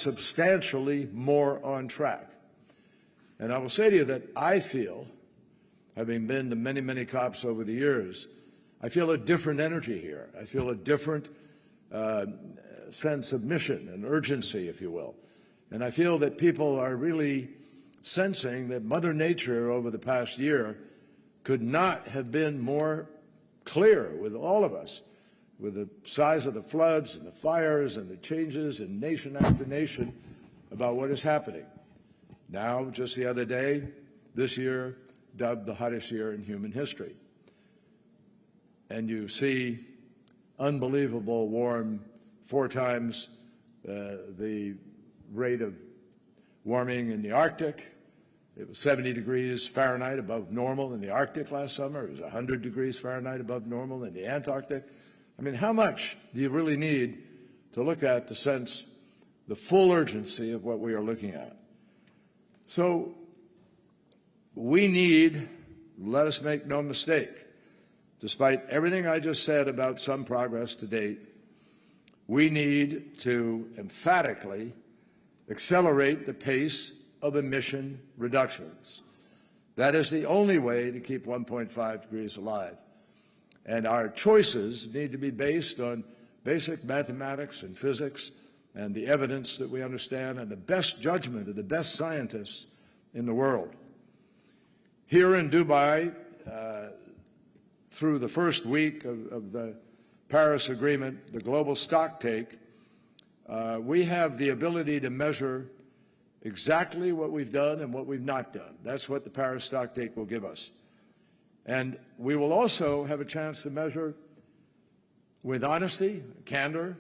substantially more on track. And I will say to you that I feel, having been to many, many COPs over the years, I feel a different energy here. I feel a different sense of mission and urgency, if you will. And I feel that people are really sensing that Mother Nature over the past year could not have been more clear with all of us, with the size of the floods and the fires and the changes in nation after nation about what is happening. Now, just the other day, this year dubbed the hottest year in human history. And you see unbelievable warm, 4 times the rate of warming in the Arctic. It was 70 degrees Fahrenheit above normal in the Arctic last summer. It was 100 degrees Fahrenheit above normal in the Antarctic. I mean, how much do you really need to look at to sense the full urgency of what we are looking at? So we need, let us make no mistake, despite everything I just said about some progress to date, we need to emphatically accelerate the pace of emission reductions. That is the only way to keep 1.5 degrees alive. And our choices need to be based on basic mathematics and physics and the evidence that we understand and the best judgment of the best scientists in the world. Here in Dubai, through the first week of the Paris Agreement, the global stocktake, we have the ability to measure exactly what we've done and what we've not done. That's what the Paris stocktake will give us. And we will also have a chance to measure with honesty, candor,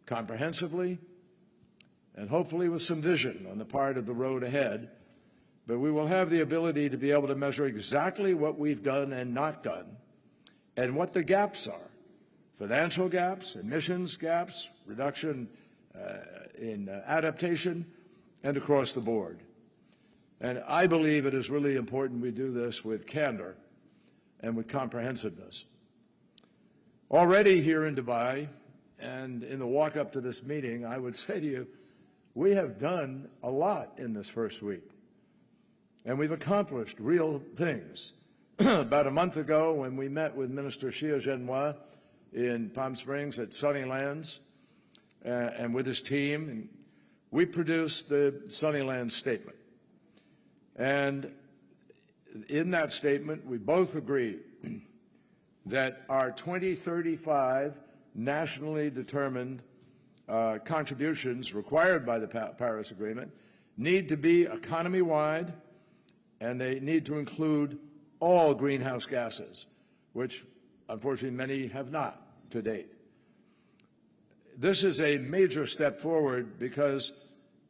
comprehensively, and hopefully with some vision on the part of the road ahead. But we will have the ability to be able to measure exactly what we've done and not done, and what the gaps are: financial gaps, emissions gaps, reduction in adaptation, and across the board. And I believe it is really important we do this with candor and with comprehensiveness. Already here in Dubai and in the walk-up to this meeting, I would say to you, we have done a lot in this first week. And we've accomplished real things. About a month ago, when we met with Minister Xie Zhenhua in Palm Springs at Sunnylands and with his team, and we produced the Sunnylands Statement. And in that statement, we both agreed that our 2035 nationally determined contributions required by the Paris Agreement need to be economy-wide, and they need to include all greenhouse gases, which unfortunately many have not to date. This is a major step forward because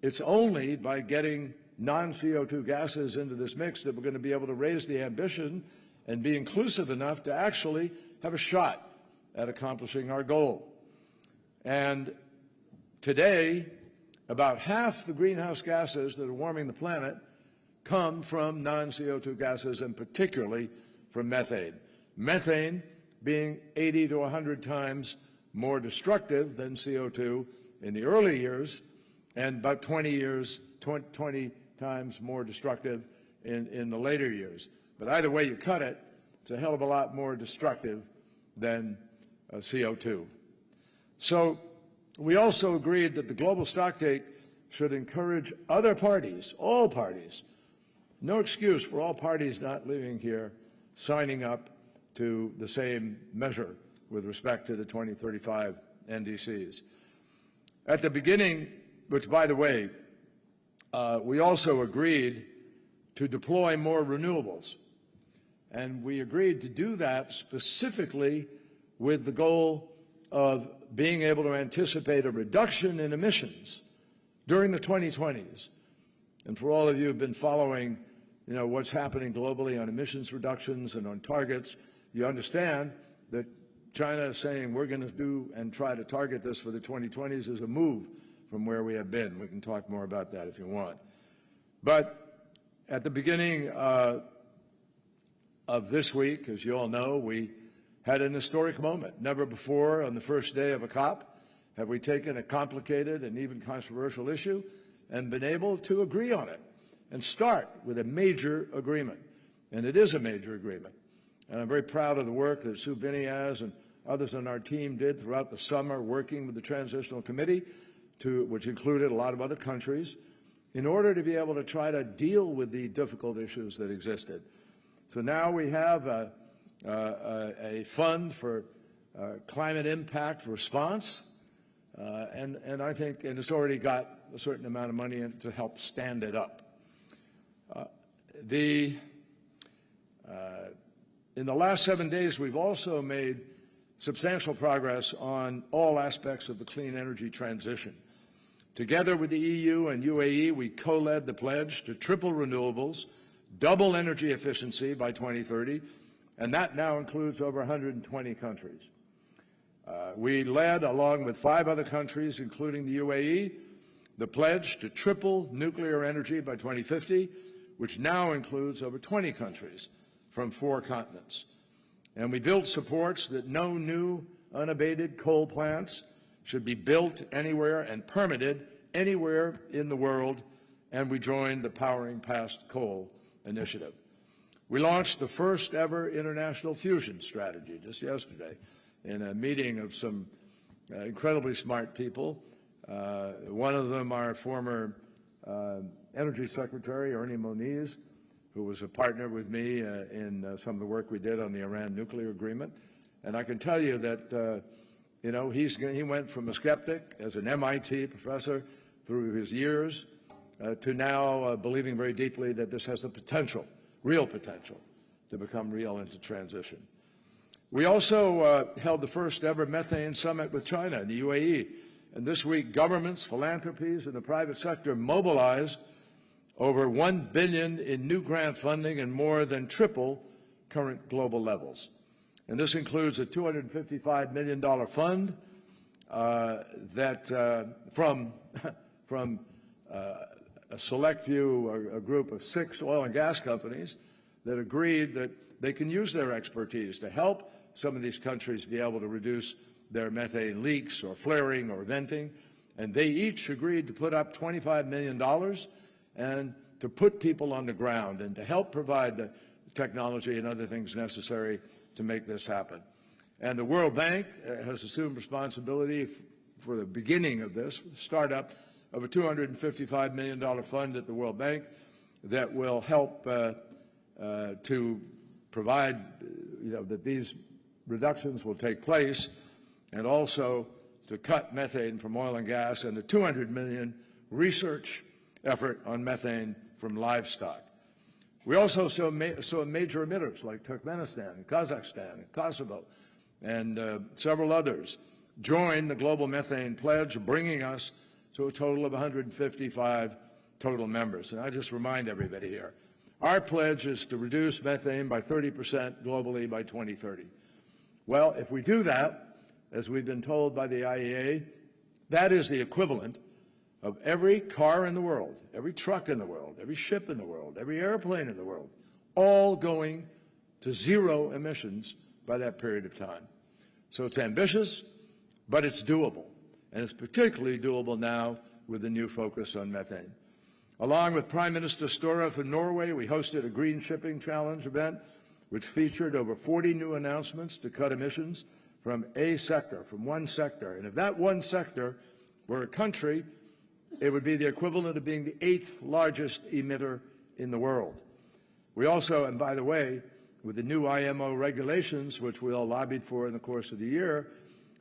it's only by getting non-CO2 gases into this mix that we're going to be able to raise the ambition and be inclusive enough to actually have a shot at accomplishing our goal. And today, about half the greenhouse gases that are warming the planet come from non-CO2 gases, and particularly from methane. Methane being 80 to 100 times more destructive than CO2 in the early years, and about 20 times more destructive in the later years. But either way you cut it, it's a hell of a lot more destructive than CO2. So we also agreed that the global stocktake should encourage other parties, all parties, no excuse for all parties not living here signing up to the same measure with respect to the 2035 NDCs. At the beginning, which, by the way, we also agreed to deploy more renewables. And we agreed to do that specifically with the goal of being able to anticipate a reduction in emissions during the 2020s. And for all of you who have been following, what's happening globally on emissions reductions and on targets, you understand that China is saying we're going to do and try to target this for the 2020s is a move from where we have been. We can talk more about that if you want. But at the beginning of this week, as you all know, we had an historic moment. Never before on the first day of a COP have we taken a complicated and even controversial issue and been able to agree on it and start with a major agreement. And it is a major agreement. And I'm very proud of the work that Sue Biniaz and others on our team did throughout the summer, working with the Transitional Committee, which included a lot of other countries, in order to be able to try to deal with the difficult issues that existed. So now we have a fund for climate impact response, and I think it's already got a certain amount of money in it to help stand it up. In the last 7 days, we've also made substantial progress on all aspects of the clean energy transition. Together with the EU and UAE, we co-led the pledge to triple renewables, double energy efficiency by 2030, and that now includes over 120 countries. We led, along with 5 other countries, including the UAE, the pledge to triple nuclear energy by 2050, which now includes over 20 countries from 4 continents. And we built supports that no new unabated coal plants should be built anywhere and permitted anywhere in the world, and we joined the Powering Past Coal initiative. We launched the first ever international fusion strategy just yesterday in a meeting of some incredibly smart people. One of them, our former Energy Secretary, Ernie Moniz, who was a partner with me in some of the work we did on the Iran nuclear agreement. And I can tell you that, he went from a skeptic as an MIT professor through his years to now believing very deeply that this has the potential, real potential, to become real into transition. We also held the first ever methane summit with China and the UAE. And this week, governments, philanthropies, and the private sector mobilized over $1 billion in new grant funding and more than triple current global levels. And this includes a $255 million fund from a select few, a group of 6 oil and gas companies that agreed that they can use their expertise to help some of these countries be able to reduce their methane leaks or flaring or venting. And they each agreed to put up $25 million and to put people on the ground and to help provide the technology and other things necessary to make this happen. And the World Bank has assumed responsibility for the beginning of this startup of a $255 million fund at the World Bank that will help to provide, that these reductions will take place, and also to cut methane from oil and gas, and a $200 million research effort on methane from livestock. We also saw major emitters like Turkmenistan, and Kazakhstan, and Kosovo, and several others join the global methane pledge, bringing us to a total of 155 total members. And I just remind everybody here, our pledge is to reduce methane by 30% globally by 2030. Well, if we do that, as we've been told by the IEA, that is the equivalent of every car in the world, every truck in the world, every ship in the world, every airplane in the world, all going to zero emissions by that period of time. So it's ambitious, but it's doable. And it's particularly doable now with the new focus on methane. Along with Prime Minister Støre of Norway, we hosted a Green Shipping Challenge event, which featured over 40 new announcements to cut emissions from one sector. And if that one sector were a country, it would be the equivalent of being the 8th largest emitter in the world. We also, and by the way, with the new IMO regulations, which we all lobbied for in the course of the year,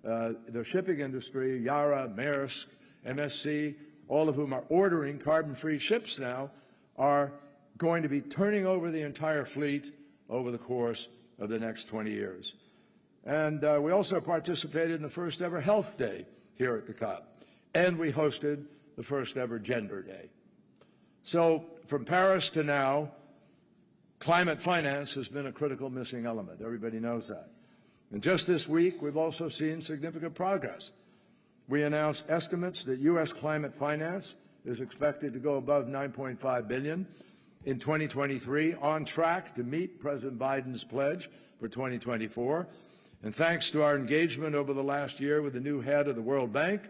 the shipping industry, Yara, Maersk, MSC, all of whom are ordering carbon-free ships now, are going to be turning over the entire fleet over the course of the next 20 years. And we also participated in the first ever Health Day here at the COP, and we hosted the first ever Gender Day. So from Paris to now, climate finance has been a critical missing element. Everybody knows that. And just this week, we've also seen significant progress. We announced estimates that U.S. climate finance is expected to go above $9.5 billion in 2023, on track to meet President Biden's pledge for 2024. And thanks to our engagement over the last year with the new head of the World Bank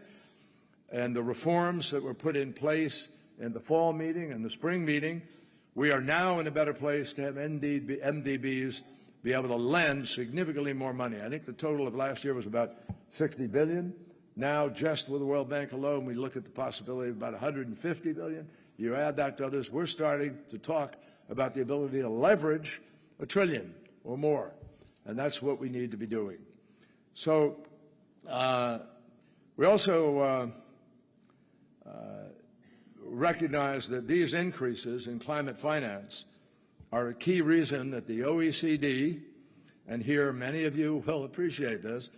and the reforms that were put in place in the fall meeting and the spring meeting, we are now in a better place to have MDBs be able to lend significantly more money. I think the total of last year was about $60 billion. Now, just with the World Bank alone, we look at the possibility of about $150 billion. You add that to others, we're starting to talk about the ability to leverage $1 trillion or more, and that's what we need to be doing. So we also recognize that these increases in climate finance are a key reason that the OECD, and here many of you will appreciate this,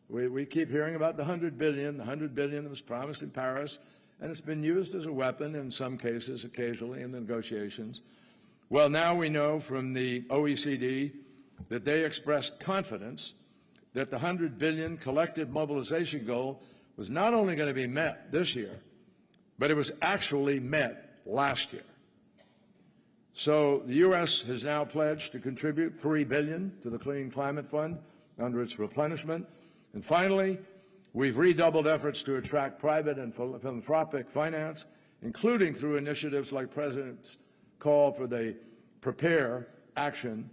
we keep hearing about the $100 billion that was promised in Paris, and it's been used as a weapon in some cases, occasionally in the negotiations. Well, now we know from the OECD that they expressed confidence that the $100 billion collective mobilization goal was not only going to be met this year, but it was actually met last year. So the U.S. has now pledged to contribute $3 billion to the Clean Climate Fund under its replenishment. And finally, we've redoubled efforts to attract private and philanthropic finance, including through initiatives like President's call for the Prepare Action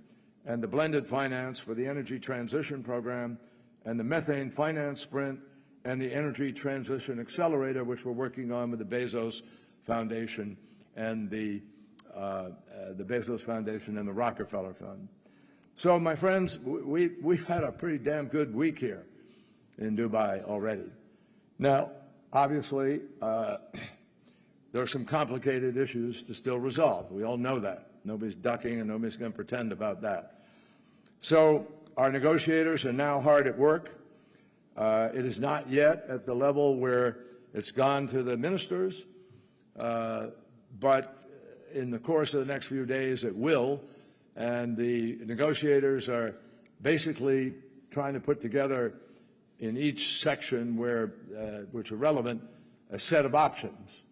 and the blended finance for the Energy Transition Program and the Methane Finance Sprint and the Energy Transition Accelerator, which we're working on with the Bezos Foundation and the Bezos Foundation and the Rockefeller Fund. So, my friends, we've had a pretty damn good week here in Dubai already. Now, obviously, there are some complicated issues to still resolve. We all know that. Nobody's ducking and nobody's going to pretend about that. So our negotiators are now hard at work. It is not yet at the level where it's gone to the ministers, but in the course of the next few days it will, and the negotiators are basically trying to put together in each section which are relevant a set of options.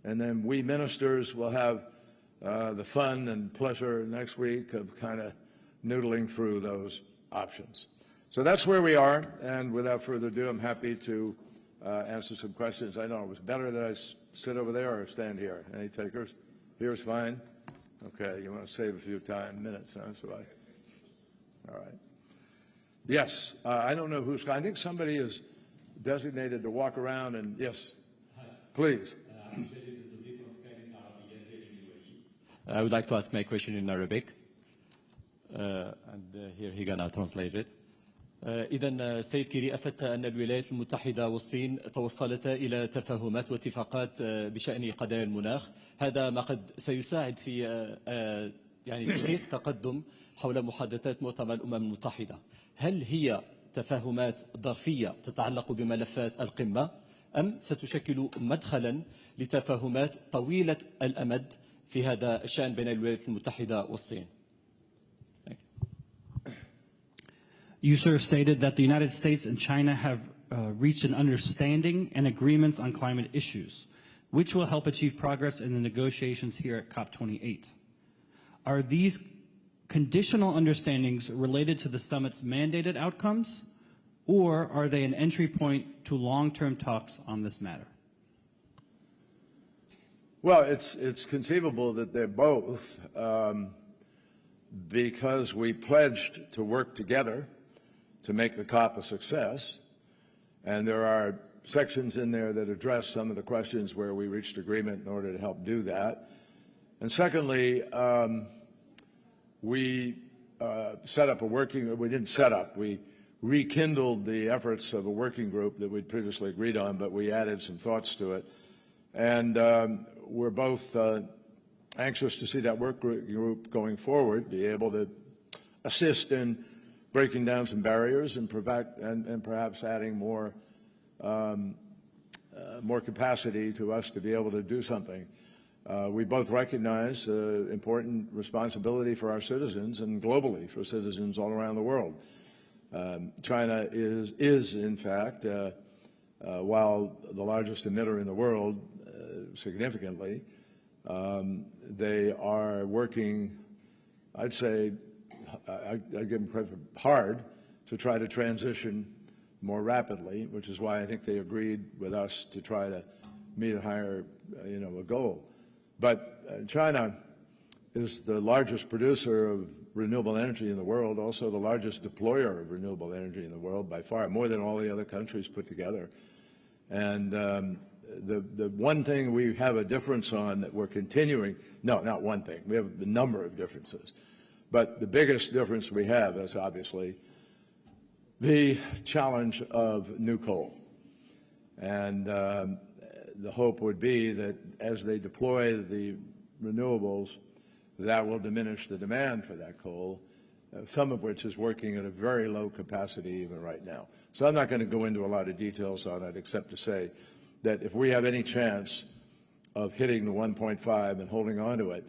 And then we ministers will have the fun and pleasure next week of kind of noodling through those options. So that's where we are, and without further ado, I'm happy to answer some questions. I know it was better that I sit over there or stand here. Any takers? Here's fine. Okay, you want to save a few minutes, huh? So all right. Yes, I don't know who's, I think somebody is designated to walk around and, yes, please. I would like to ask my question in Arabic, and here he gonna translate it. إذن سيد كيري أفدت أن الولايات المتحدة والصين توصلتا إلى تفاهمات واتفاقات بشأن قضايا المناخ. هذا ما قد سيساعد في يعني تحقيق تقدم حول محادثات مؤتمر الأمم المتحدة. هل هي تفاهمات ظرفية تتعلق بملفات القمة أم ستشكل مدخلا لتفاهمات طويلة الأمد في هذا الشأن بين الولايات المتحدة والصين؟ You, sir, stated that the United States and China have reached an understanding and agreements on climate issues, which will help achieve progress in the negotiations here at COP28. Are these conditional understandings related to the summit's mandated outcomes, or are they an entry point to long-term talks on this matter? Well, it's conceivable that they're both, because we pledged to work together to make the COP a success, and there are sections in there that address some of the questions where we reached agreement in order to help do that. And secondly, we set up a working, we didn't set up, we rekindled the efforts of a working group that we'd previously agreed on, but we added some thoughts to it. And we're both anxious to see that work group going forward, be able to assist in breaking down some barriers and perhaps adding more capacity to us to be able to do something. We both recognize important responsibility for our citizens and globally for citizens all around the world. China is in fact, while the largest emitter in the world significantly, they are working, I'd say, I give them credit for hard to try to transition more rapidly, which is why I think they agreed with us to try to meet a higher, a goal. But China is the largest producer of renewable energy in the world, also the largest deployer of renewable energy in the world by far, more than all the other countries put together. And the one thing we have a difference on that we're continuing, no, not one thing, we have a number of differences. But the biggest difference we have is obviously the challenge of new coal. And the hope would be that as they deploy the renewables, that will diminish the demand for that coal, some of which is working at a very low capacity even right now. So I'm not going to go into a lot of details on it, except to say that if we have any chance of hitting the 1.5 and holding on to it,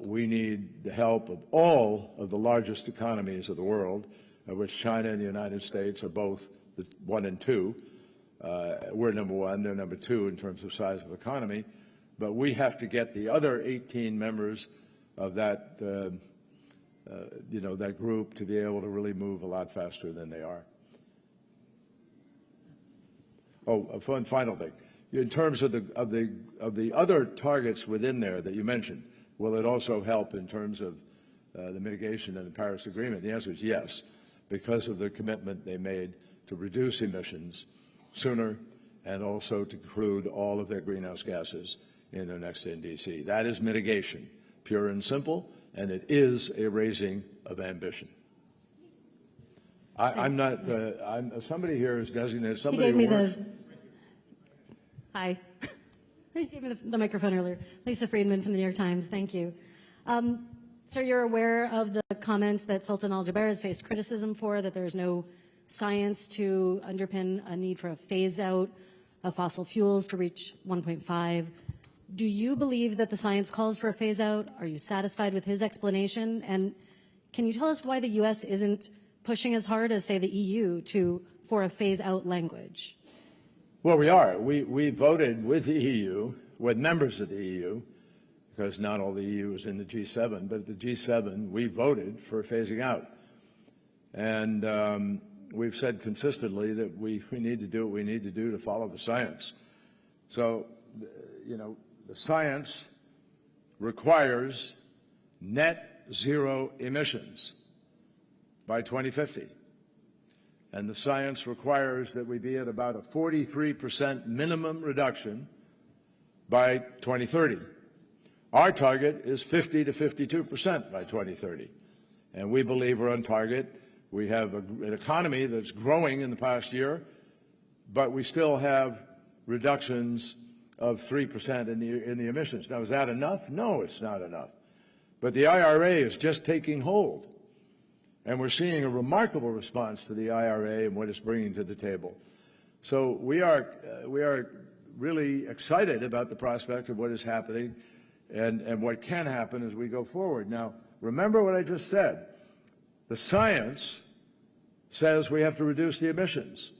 we need the help of all of the largest economies of the world, of which China and the United States are both 1 and 2. We're number 1, they're number 2 in terms of size of economy. But we have to get the other 18 members of that, that group to be able to really move a lot faster than they are. Oh, a final thing. In terms of the other targets within there that you mentioned, will it also help in terms of the mitigation and the Paris Agreement? The answer is yes, because of the commitment they made to reduce emissions sooner and also to include all of their greenhouse gases in their next NDC. That is mitigation, pure and simple, and it is a raising of ambition. I'm not, somebody here is designated, somebody He gave me works. Hi. He gave me the microphone earlier. Lisa Friedman from the New York Times, thank you. Sir, you're aware of the comments that Sultan Al-Jaber has faced criticism for, that there's no science to underpin a need for a phase-out of fossil fuels to reach 1.5. Do you believe that the science calls for a phase-out? Are you satisfied with his explanation? And can you tell us why the U.S. isn't pushing as hard as, say, the EU for a phase-out language? Well, we are. We voted with the EU, with members of the EU, because not all the EU is in the G7, but the G7, we voted for phasing out. And we've said consistently that we need to do what we need to do to follow the science. So, the science requires net zero emissions by 2050. And the science requires that we be at about a 43% minimum reduction by 2030. Our target is 50 to 52% by 2030. And we believe we're on target. We have an economy that's growing in the past year, but we still have reductions of 3% in the emissions. Now, is that enough? No, it's not enough. But the IRA is just taking hold. And we're seeing a remarkable response to the IRA and what it's bringing to the table. So we are really excited about the prospect of what is happening and what can happen as we go forward. Now, remember what I just said. The science says we have to reduce the emissions.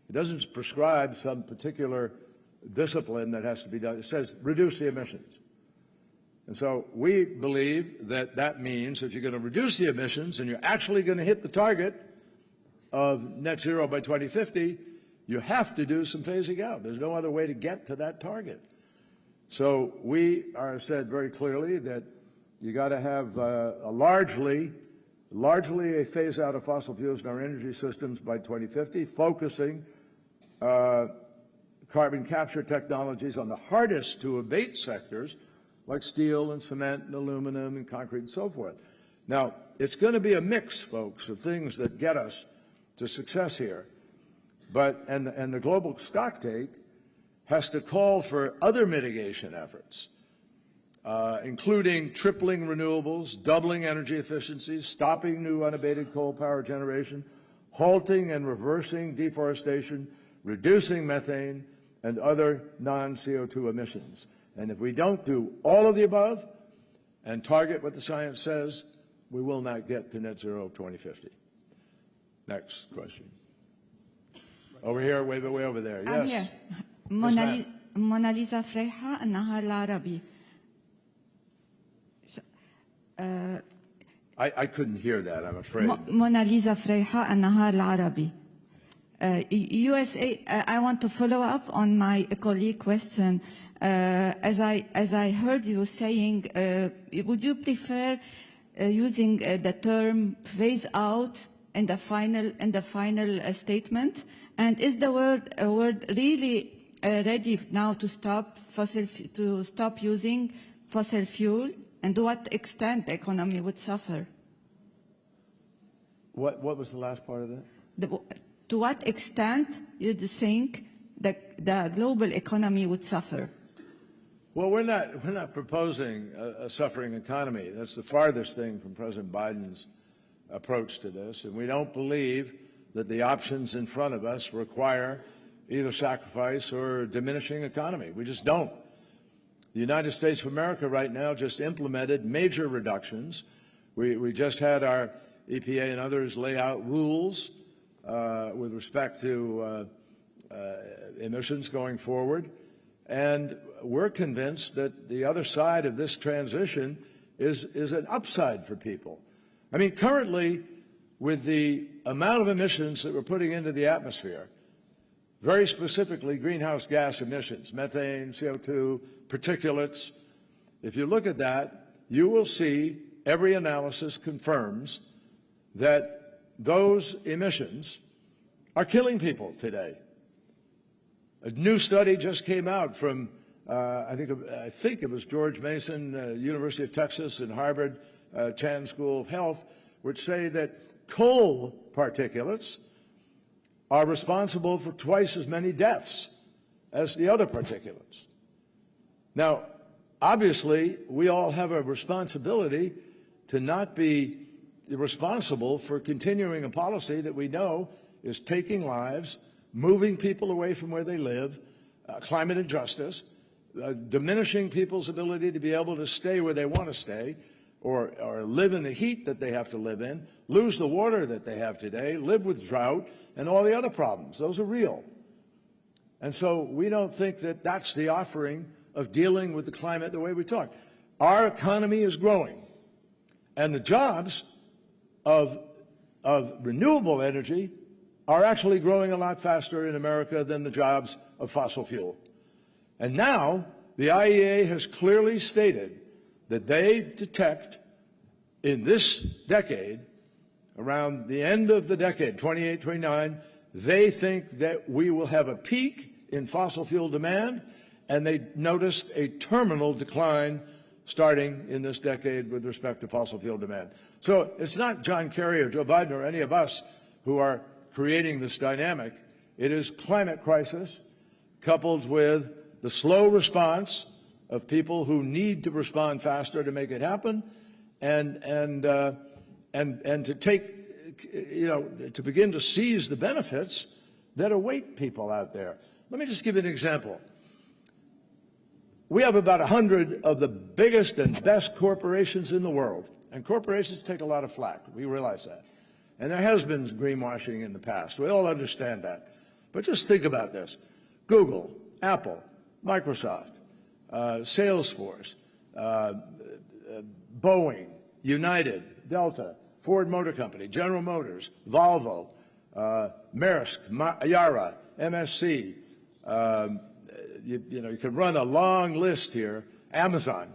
It doesn't prescribe some particular discipline that has to be done. It says reduce the emissions. And so we believe that that means if you're going to reduce the emissions and you're actually going to hit the target of net zero by 2050, you have to do some phasing out. There's no other way to get to that target. So we are said very clearly that you got to have a largely a phase out of fossil fuels in our energy systems by 2050, focusing carbon capture technologies on the hardest to abate sectors like steel and cement and aluminum and concrete and so forth. Now, it's going to be a mix, folks, of things that get us to success here. And the global stocktake has to call for other mitigation efforts, including tripling renewables, doubling energy efficiency, stopping new unabated coal power generation, halting and reversing deforestation, reducing methane, and other non-CO2 emissions. And if we don't do all of the above and target what the science says, we will not get to net zero 2050. Next question. Over here, way over there. Yes. Mona Lisa Freja, Nahal Arabi. I couldn't hear that, I'm afraid. موناليزا فريحة النهار العربي. USA, I want to follow up on my colleague question. As I heard you saying, would you prefer using the term phase out in the final statement? And is the word really ready now to stop using fossil fuel? And to what extent the economy would suffer? What was the last part of that? To what extent you think the global economy would suffer? Well, we're not proposing a suffering economy. That's the farthest thing from President Biden's approach to this. And we don't believe that the options in front of us require either sacrifice or diminishing economy. We just don't. The United States of America right now just implemented major reductions. We just had our EPA and others lay out rules with respect to emissions going forward. And we're convinced that the other side of this transition is an upside for people. I mean, currently, with the amount of emissions that we're putting into the atmosphere, very specifically greenhouse gas emissions, methane, CO2, particulates, if you look at that, you will see every analysis confirms that those emissions are killing people today. A new study just came out from, I think it was George Mason, University of Texas, and Harvard Chan School of Health, which say that coal particulates are responsible for twice as many deaths as the other particulates. Now, obviously, we all have a responsibility to not be responsible for continuing a policy that we know is taking lives, moving people away from where they live, climate injustice, diminishing people's ability to be able to stay where they want to stay, or live in the heat that they have to live in, lose the water that they have today, live with drought, and all the other problems. Those are real. And so we don't think that that's the offering of dealing with the climate the way we talk. Our economy is growing, and the jobs of renewable energy are actually growing a lot faster in America than the jobs of fossil fuel. And now the IEA has clearly stated that they detect in this decade, around the end of the decade, 28, 29, they think that we will have a peak in fossil fuel demand, and they noticed a terminal decline starting in this decade with respect to fossil fuel demand. So it's not John Kerry or Joe Biden or any of us who are creating this dynamic. It is climate crisis coupled with the slow response of people who need to respond faster to make it happen, and to take, to begin to seize the benefits that await people out there. Let me just give you an example. We have about 100 of the biggest and best corporations in the world, and corporations take a lot of flack. We realize that. And there has been greenwashing in the past. We all understand that. But just think about this. Google, Apple, Microsoft, Salesforce, Boeing, United, Delta, Ford Motor Company, General Motors, Volvo, Maersk, Yara, MSC, you can run a long list here, Amazon.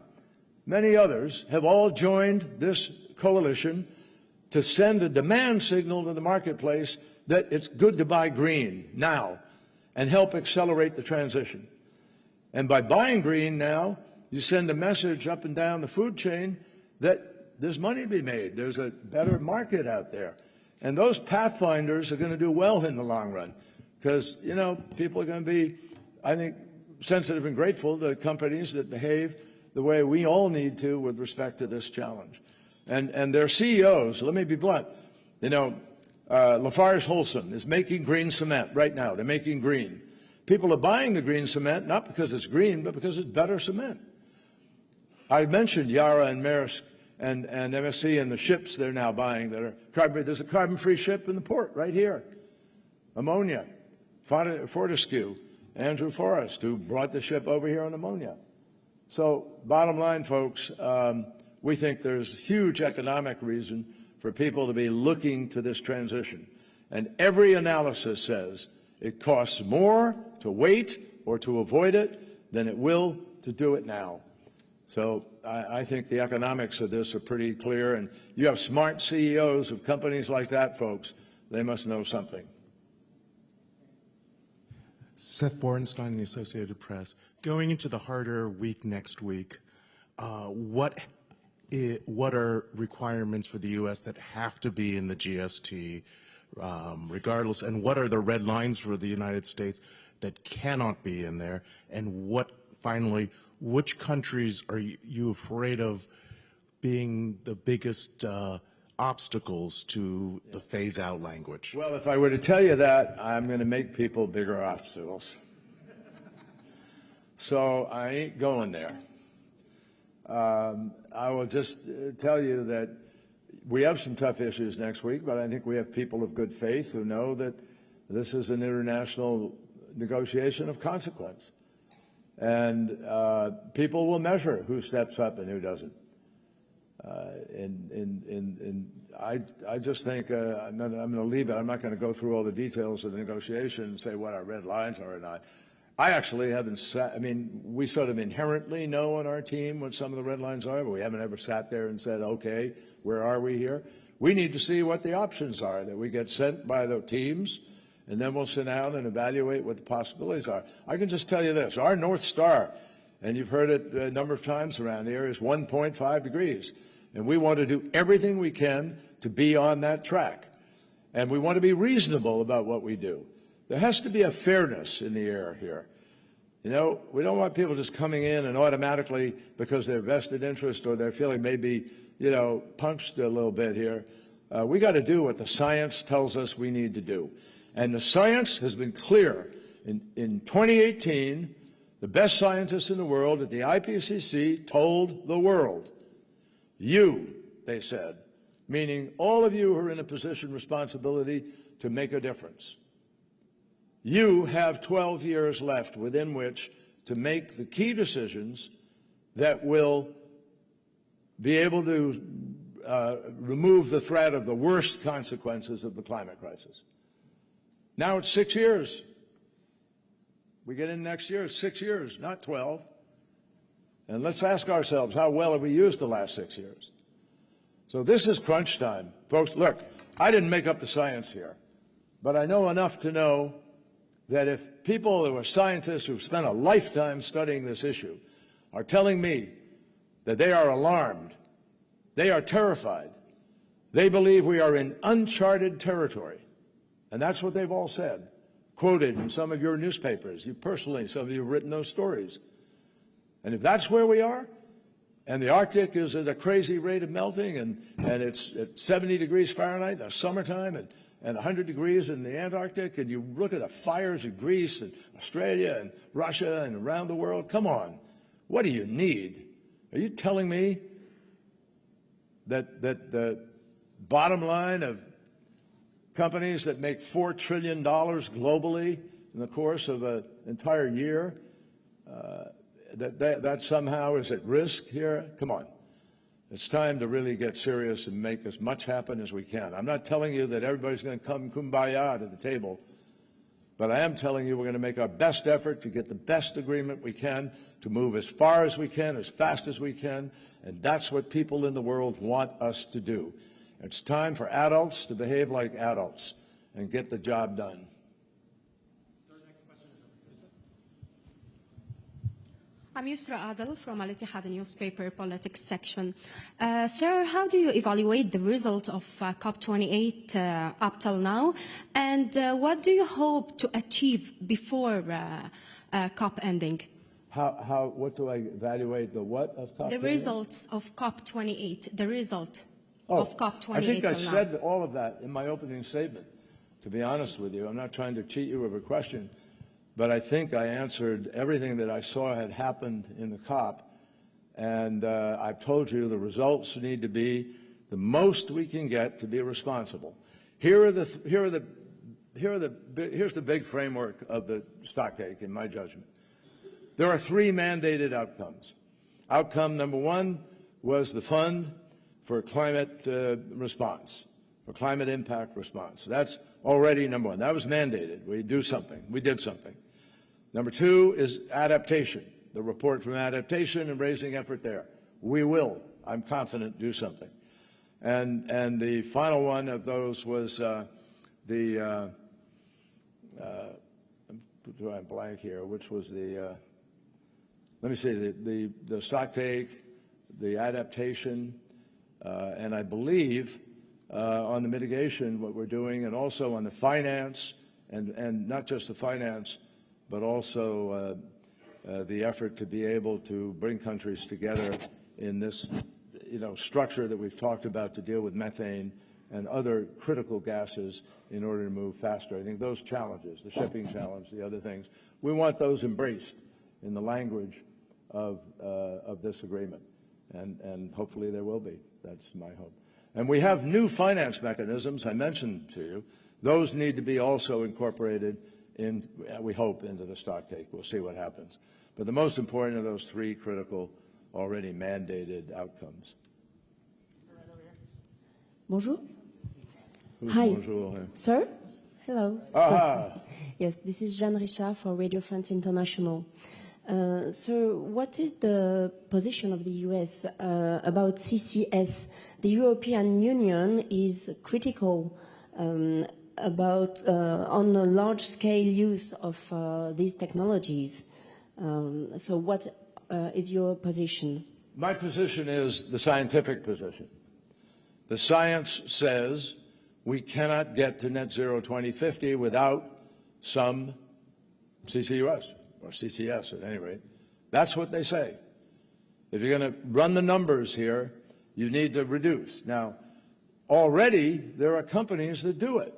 Many others have all joined this coalition to send a demand signal to the marketplace that it's good to buy green now and help accelerate the transition. And by buying green now, you send a message up and down the food chain that there's money to be made. There's a better market out there. And those pathfinders are going to do well in the long run because, people are going to be, I think, sensitive and grateful to companies that behave the way we all need to with respect to this challenge. And their CEOs, let me be blunt, Lafarge Holcim is making green cement right now. They're making green. People are buying the green cement not because it's green, but because it's better cement. I mentioned Yara and Maersk and MSC and the ships they're now buying that are carbon. There's a carbon-free ship in the port right here. Ammonia, Fortescue, Andrew Forrest, who brought the ship over here on ammonia. So bottom line, folks, we think there's huge economic reason for people to be looking to this transition. And every analysis says it costs more to wait or to avoid it than it will to do it now. So I think the economics of this are pretty clear, and you have smart CEOs of companies like that, folks. They must know something. Seth Borenstein, the Associated Press. Going into the harder week next week, what are requirements for the U.S. that have to be in the GST, regardless, and what are the red lines for the United States that cannot be in there? And what, finally, which countries are you afraid of being the biggest obstacles to the phase-out language? Well, if I were to tell you that, I'm going to make people bigger obstacles. So I ain't going there. I will just tell you that we have some tough issues next week, but I think we have people of good faith who know that this is an international negotiation of consequence. And people will measure who steps up and who doesn't. I just think I'm going to leave it. I'm not going to go through all the details of the negotiation and say what our red lines are or not. I actually haven't sat, I mean, we sort of inherently know on our team what some of the red lines are, but we haven't ever sat there and said, okay, where are we here? We need to see what the options are that we get sent by the teams, and then we'll sit down and evaluate what the possibilities are. I can just tell you this, our North Star, and you've heard it a number of times around here, is 1.5 degrees. And we want to do everything we can to be on that track. And we want to be reasonable about what we do. There has to be a fairness in the air here. You know, we don't want people just coming in and automatically, because their vested interest or they're feeling maybe, you know, punched a little bit here. We got to do what the science tells us we need to do. And the science has been clear. In 2018, the best scientists in the world at the IPCC told the world, you, they said, meaning all of you who are in a position of responsibility to make a difference. You have 12 years left within which to make the key decisions that will be able to remove the threat of the worst consequences of the climate crisis. Now it's 6 years. We get in next year, it's 6 years, not 12. And let's ask ourselves, how well have we used the last 6 years? So this is crunch time. Folks, look, I didn't make up the science here, but I know enough to know that if people who are scientists who've spent a lifetime studying this issue are telling me that they are alarmed, they are terrified, they believe we are in uncharted territory, and that's what they've all said, quoted in some of your newspapers. You personally, some of you have written those stories. And if that's where we are, and the Arctic is at a crazy rate of melting, and it's at 70 degrees Fahrenheit in the summertime, and 100 degrees in the Antarctic, and you look at the fires in Greece and Australia and Russia and around the world, come on, what do you need? Are you telling me that the bottom line of companies that make $4 trillion globally in the course of an entire year, that somehow is at risk here? Come on. It's time to really get serious and make as much happen as we can. I'm not telling you that everybody's going to come kumbaya to the table, but I am telling you we're going to make our best effort to get the best agreement we can, to move as far as we can, as fast as we can, and that's what people in the world want us to do. It's time for adults to behave like adults and get the job done. I'm Yusra Adel from Al Ittihad newspaper politics section. Sir, how do you evaluate the result of COP28 up till now? And what do you hope to achieve before COP ending? What do I evaluate the what of COP28? The results of COP28, the result of COP28 I think I till said now. all of that in my opening statement, to be honest with you. I'm not trying to cheat you of a question. But I think I answered everything that I saw had happened in the COP, and I've told you the results need to be the most we can get to be responsible. Here's the big framework of the stocktake, in my judgment. There are three mandated outcomes. Outcome number one, was the Fund for Climate Response, for Climate Impact Response. That's already number one. That was mandated. We do something. We did something. Number two is adaptation, the report from adaptation and raising effort there. We will, I'm confident, do something. And the final one of those was I'm drawing a blank here, which was the, let me see, the stocktake, the adaptation, and I believe on the mitigation, what we're doing, and also on the finance, and not just the finance, but also the effort to be able to bring countries together in this, structure that we've talked about to deal with methane and other critical gases in order to move faster. I think those challenges, the shipping challenge, the other things, we want those embraced in the language of this agreement, and hopefully there will be. That's my hope. And we have new finance mechanisms, I mentioned to you. Those need to be also incorporated in, we hope, into the stocktake. We'll see what happens. But the most important of those three critical, already mandated outcomes. Bonjour. Who's Hi. bonjour? Sir? Hello. Yes, this is Jeanne Richard for Radio France International. So what is the position of the US about CCS? The European Union is critical about on a large-scale use of these technologies. So what is your position? My position is the scientific position. The science says we cannot get to net zero 2050 without some CCUS, or CCS at any rate. That's what they say. If you're going to run the numbers here, you need to reduce. Now, already there are companies that do it.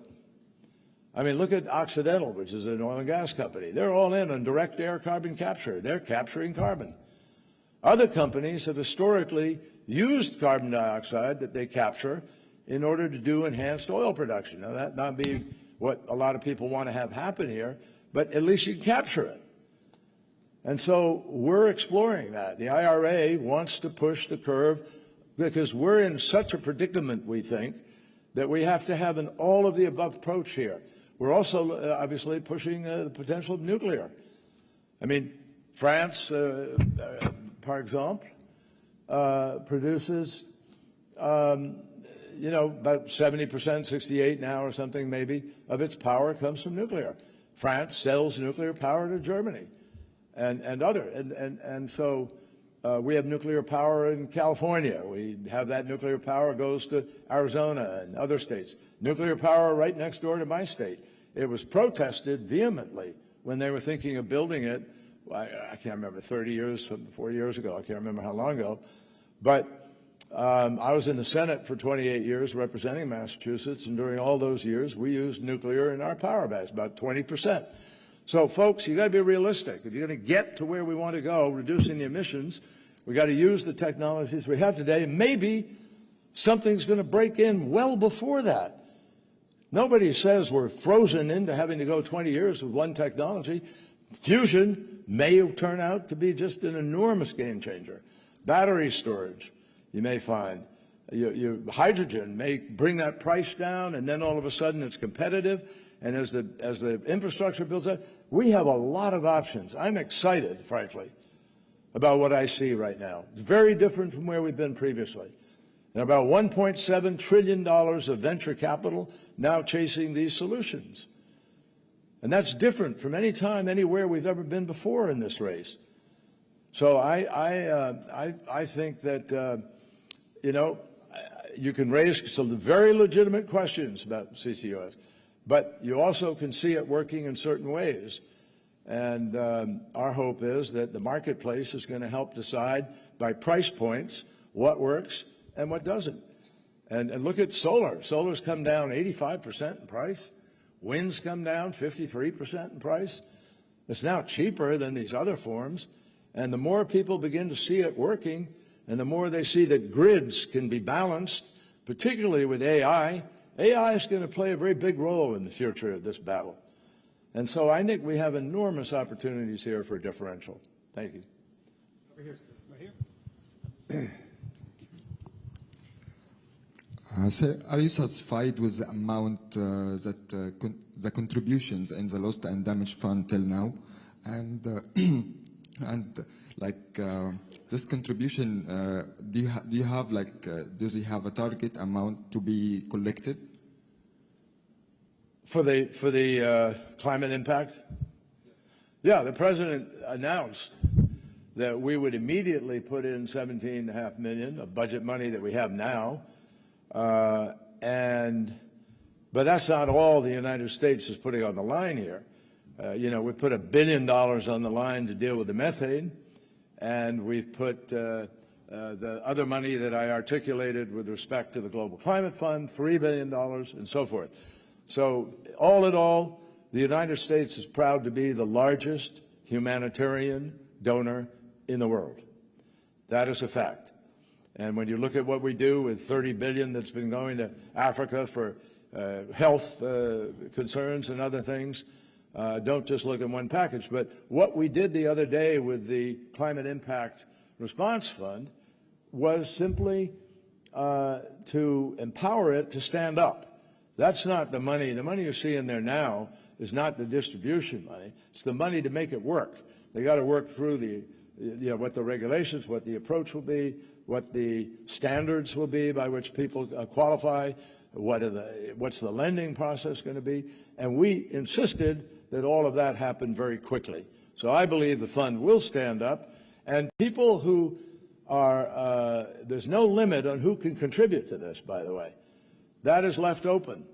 I mean, look at Occidental, which is an oil and gas company. They're all in on direct air carbon capture. They're capturing carbon. Other companies have historically used carbon dioxide that they capture in order to do enhanced oil production. Now, that not be what a lot of people want to have happen here, but at least you can capture it. And so we're exploring that. The IRA wants to push the curve because we're in such a predicament, we think, that we have to have an all-of-the-above approach here. We're also obviously pushing the potential of nuclear. I mean, France, par exemple, produces, about 70%, 68 now or something maybe, of its power comes from nuclear. France sells nuclear power to Germany and so we have nuclear power in California. We have that nuclear power goes to Arizona and other states. Nuclear power right next door to my state. It was protested vehemently when they were thinking of building it. I can't remember, 30 years, 4 years ago. I can't remember how long ago. But I was in the Senate for 28 years representing Massachusetts, and during all those years, we used nuclear in our power base, about 20%. So, folks, you got to be realistic. If you're going to get to where we want to go, reducing the emissions, we got to use the technologies we have today. Maybe something's going to break in well before that. Nobody says we're frozen into having to go 20 years with one technology. Fusion may turn out to be just an enormous game changer. Battery storage, you may find. Hydrogen may bring that price down, and then all of a sudden it's competitive. And as the infrastructure builds up, we have a lot of options. I'm excited, frankly, about what I see right now. It's very different from where we've been previously. And about $1.7 trillion of venture capital now chasing these solutions. And that's different from any time, anywhere we've ever been before in this race. So I think that, you can raise some very legitimate questions about CCUS, but you also can see it working in certain ways. And our hope is that the marketplace is going to help decide by price points what works and what doesn't. And look at solar. Solar's come down 85% in price. Wind's come down 53% in price. It's now cheaper than these other forms. And the more people begin to see it working, and the more they see that grids can be balanced, particularly with AI, AI is going to play a very big role in the future of this battle. And so I think we have enormous opportunities here for differential. Thank you. Over here, sir. Right here. Sir, are you satisfied with the amount the contributions in the Lost and Damaged Fund till now? And and like this contribution, do you have like does he have a target amount to be collected? For the climate impact? Yeah, the president announced that we would immediately put in $17.5 million of budget money that we have now, but that's not all the United States is putting on the line here. You know, we put $1 billion on the line to deal with the methane, and we've put the other money that I articulated with respect to the Global Climate Fund, $3 billion, and so forth. So all in all, the United States is proud to be the largest humanitarian donor in the world. That is a fact. And when you look at what we do with $30 billion that's been going to Africa for health concerns and other things, don't just look at one package. But what we did the other day with the Climate Impact Response Fund was simply to empower it to stand up. That's not the money. The money you see in there now is not the distribution money. It's the money to make it work. They got to work through the, you know, what the regulations, what the approach will be, what the standards will be by which people qualify, what's the lending process going to be. And we insisted that all of that happen very quickly. So I believe the fund will stand up, and people who are, there's no limit on who can contribute to this, by the way. That is left open.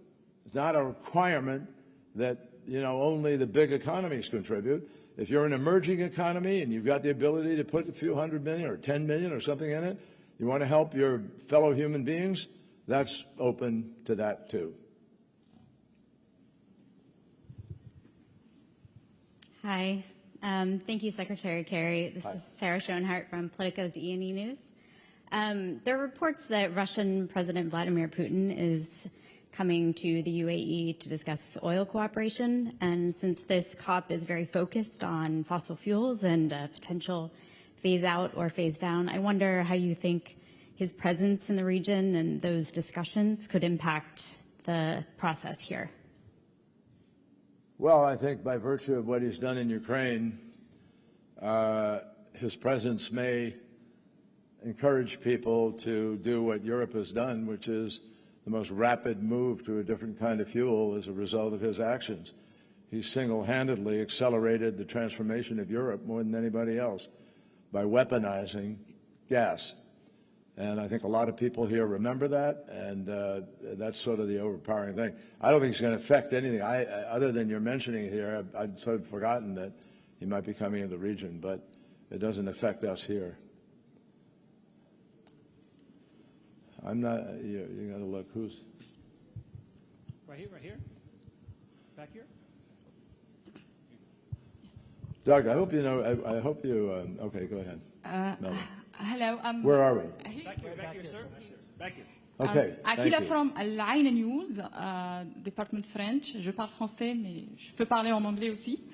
It's not a requirement that, you know, only the big economies contribute. If you're an emerging economy and you've got the ability to put a few $100 million or $10 million or something in it, you want to help your fellow human beings, that's open to that too. Hi. Thank you, Secretary Kerry. This is Sarah Schoenhart from Politico's E&E News. There are reports that Russian President Vladimir Putin is coming to the UAE to discuss oil cooperation, and since this COP is very focused on fossil fuels and potential phase out or phase down, I wonder how you think his presence in the region and those discussions could impact the process here. Well, I think by virtue of what he's done in Ukraine, his presence may encourage people to do what Europe has done, which is the most rapid move to a different kind of fuel as a result of his actions. He single-handedly accelerated the transformation of Europe more than anybody else by weaponizing gas. And I think a lot of people here remember that, and that's sort of the overpowering thing. I don't think it's going to affect anything. Other than you're mentioning it here, I'd sort of forgotten that he might be coming in the region, but it doesn't affect us here. I'm not, you got to look, who's? Right here, back here. Doug, I hope you know, I hope you, okay, go ahead. Hello. Where are we? Back here, sir. Back here. Okay, Akila from Line News, département French. Je parle français, mais je peux parler en anglais aussi.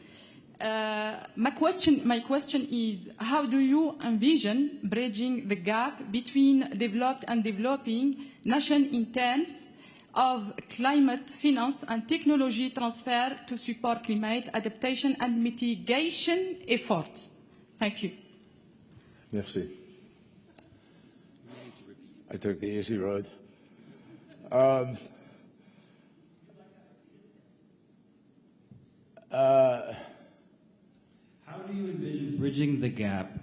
My question is, how do you envision bridging the gap between developed and developing nations in terms of climate finance and technology transfer to support climate adaptation and mitigation efforts? Thank you. Merci. I took the easy road. How do you envision bridging the gap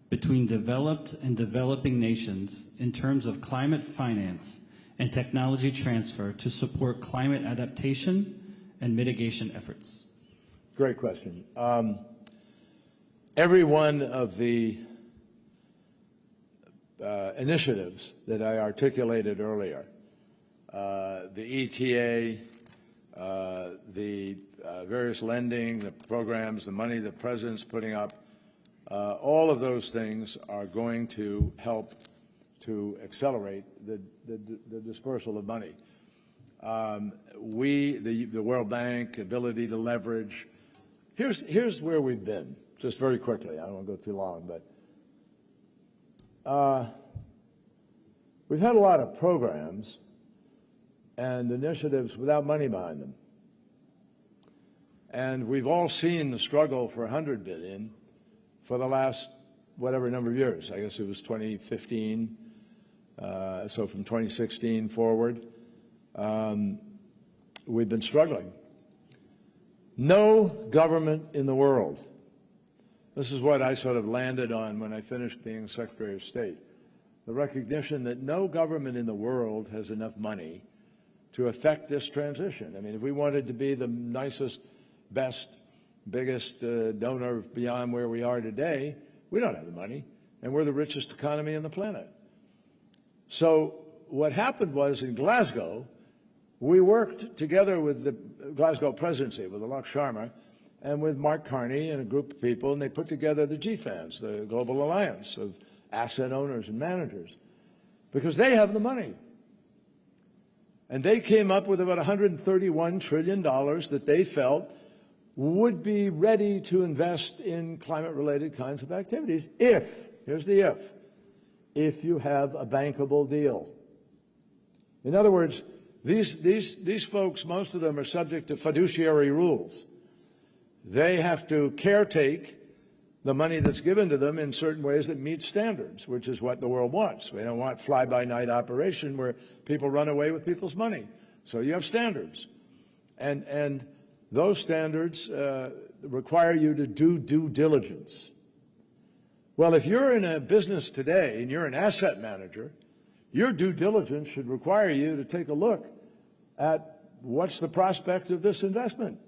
between developed and developing nations in terms of climate finance and technology transfer to support climate adaptation and mitigation efforts? Great question. Every one of the initiatives that I articulated earlier, the ETA, the various lending, the programs, the money the President's putting up, all of those things are going to help to accelerate the dispersal of money. The World Bank, ability to leverage. Here's where we've been, just very quickly. I don't want to go too long, but we've had a lot of programs and initiatives without money behind them. And we've all seen the struggle for $100 billion for the last whatever number of years. I guess it was 2015, so from 2016 forward, we've been struggling. No government in the world, this is what I sort of landed on when I finished being Secretary of State, the recognition that no government in the world has enough money to affect this transition. I mean, if we wanted to be the nicest, best, biggest donor beyond where we are today, we don't have the money, and we're the richest economy on the planet. So what happened was in Glasgow, we worked together with the Glasgow presidency, with Alok Sharma, and with Mark Carney and a group of people, and they put together the GFANZ, the Global Alliance of Asset Owners and Managers, because they have the money. And they came up with about $131 trillion that they felt would be ready to invest in climate-related kinds of activities if, here's the if you have a bankable deal. In other words, these folks, most of them are subject to fiduciary rules. They have to caretake the money that's given to them in certain ways that meet standards, which is what the world wants. We don't want fly-by-night operation where people run away with people's money. So you have standards. And those standards require you to do due diligence. Well, if you're in a business today and you're an asset manager, your due diligence should require you to take a look at what's the prospect of this investment.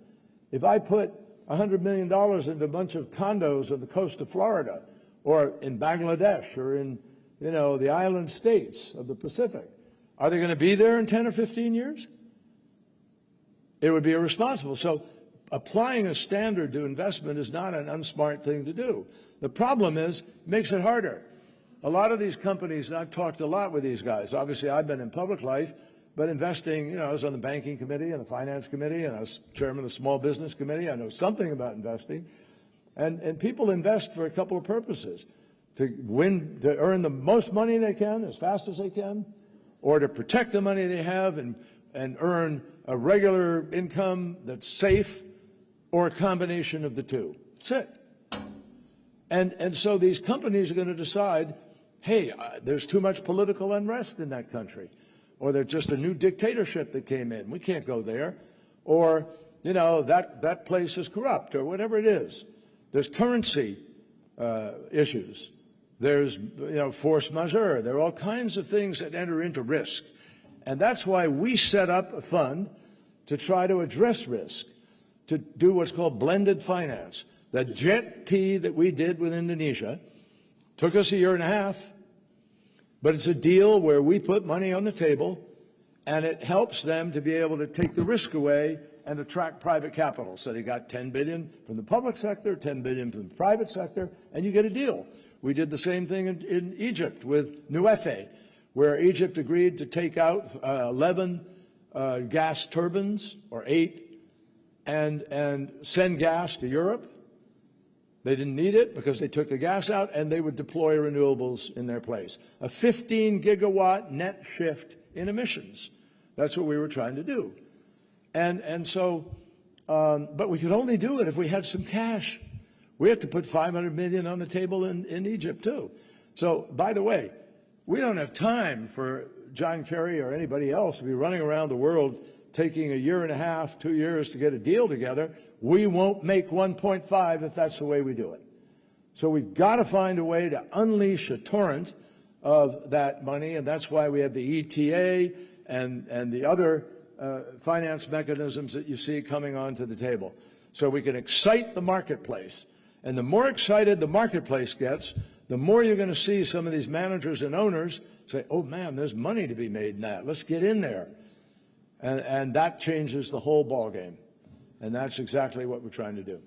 If I put $100 million into a bunch of condos on the coast of Florida or in Bangladesh or in, the island states of the Pacific, are they going to be there in 10 or 15 years? It would be irresponsible. So applying a standard to investment is not an unsmart thing to do. The problem is, it makes it harder. A lot of these companies, and I've talked a lot with these guys. Obviously, I've been in public life, but investing, I was on the banking committee and the finance committee, and I was chairman of the small business committee. I know something about investing. And people invest for a couple of purposes: to earn the most money they can as fast as they can, or to protect the money they have and earn a regular income that's safe, or a combination of the two. That's it. And so these companies are going to decide, hey, there's too much political unrest in that country, or there's just a new dictatorship that came in. We can't go there. Or, that place is corrupt, or whatever it is. There's currency issues. There's, force majeure. There are all kinds of things that enter into risk. And that's why we set up a fund to try to address risk, to do what's called blended finance. The JET-P that we did with Indonesia took us a year and a half, but it's a deal where we put money on the table, and it helps them to be able to take the risk away and attract private capital. So they got $10 billion from the public sector, $10 billion from the private sector, and you get a deal. We did the same thing in Egypt with Nuefe, where Egypt agreed to take out 11 gas turbines, or 8, and send gas to Europe. They didn't need it because they took the gas out, and they would deploy renewables in their place. A 15 gigawatt net shift in emissions. That's what we were trying to do. But we could only do it if we had some cash. We had to put $500 million on the table in Egypt too. So, by the way, we don't have time for John Kerry or anybody else to be running around the world taking a year and a half, 2 years to get a deal together. We won't make 1.5 if that's the way we do it. So we've got to find a way to unleash a torrent of that money, and that's why we have the ETA and the other finance mechanisms that you see coming onto the table. So we can excite the marketplace. And the more excited the marketplace gets, the more you're going to see some of these managers and owners say, oh, man, there's money to be made in that. Let's get in there. And that changes the whole ballgame. And that's exactly what we're trying to do.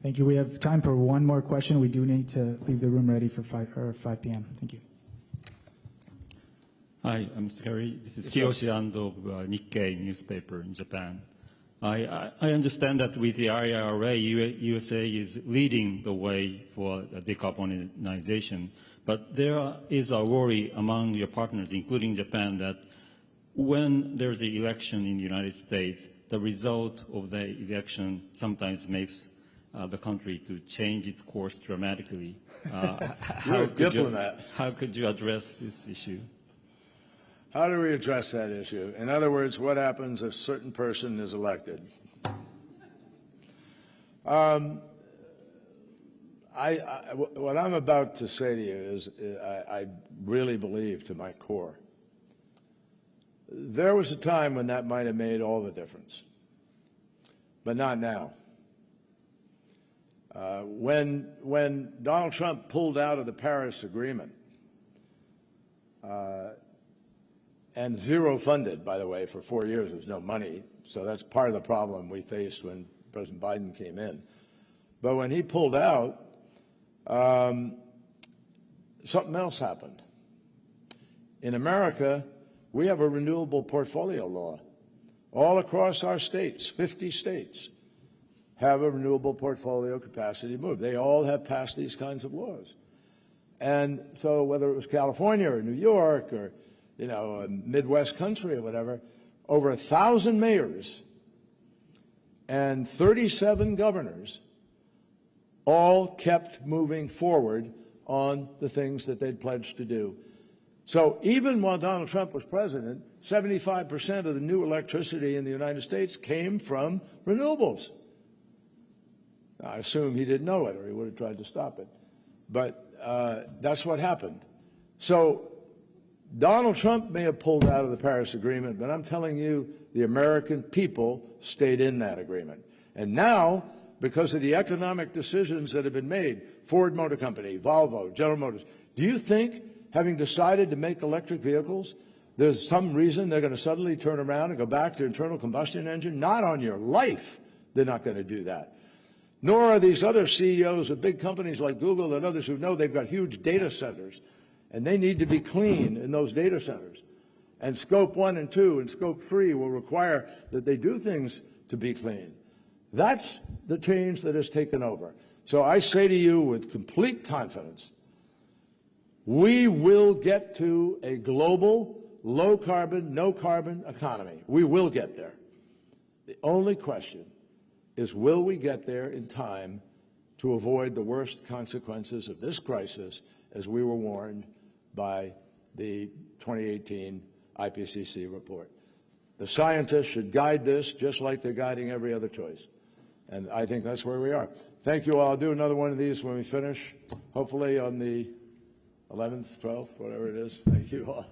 Thank you. We have time for one more question. We do need to leave the room ready for 5 p.m. Thank you. Hi, I'm Mr. Kerry. This is Kiyoshi Ando of Nikkei newspaper in Japan. I understand that with the IRA, USA is leading the way for decarbonization, but there is a worry among your partners, including Japan, that when there's an election in the United States, the result of the election sometimes makes the country to change its course dramatically. You're a diplomat. How could you address this issue? How do we address that issue? In other words, what happens if a certain person is elected? What I'm about to say to you is I really believe to my core. There was a time when that might have made all the difference, but not now. When Donald Trump pulled out of the Paris Agreement, and zero funded, by the way, for 4 years, there was no money, so that's part of the problem we faced when President Biden came in. But when he pulled out, something else happened. In America, we have a renewable portfolio law. All across our states, 50 states, have a renewable portfolio capacity move. They all have passed these kinds of laws. And so whether it was California or New York or, you know, a Midwest country or whatever, over 1,000 mayors and 37 governors all kept moving forward on the things that they'd pledged to do. So even while Donald Trump was president, 75% of the new electricity in the United States came from renewables. Now, I assume he didn't know it or he would have tried to stop it. But that's what happened. So Donald Trump may have pulled out of the Paris Agreement, but I'm telling you, the American people stayed in that agreement. And now, because of the economic decisions that have been made, Ford Motor Company, Volvo, General Motors, do you think, having decided to make electric vehicles, there's some reason they're going to suddenly turn around and go back to internal combustion engine? Not on your life, they're not going to do that. Nor are these other CEOs of big companies like Google and others who know they've got huge data centers, and they need to be clean in those data centers. And Scope 1 and 2 and Scope 3 will require that they do things to be clean. That's the change that has taken over. So I say to you with complete confidence, we will get to a global, low-carbon, no-carbon economy. We will get there. The only question is, will we get there in time to avoid the worst consequences of this crisis, as we were warned by the 2018 IPCC report? The scientists should guide this just like they're guiding every other choice. And I think that's where we are. Thank you all. I'll do another one of these when we finish, hopefully on the 11th, 12th, whatever it is. Thank you all.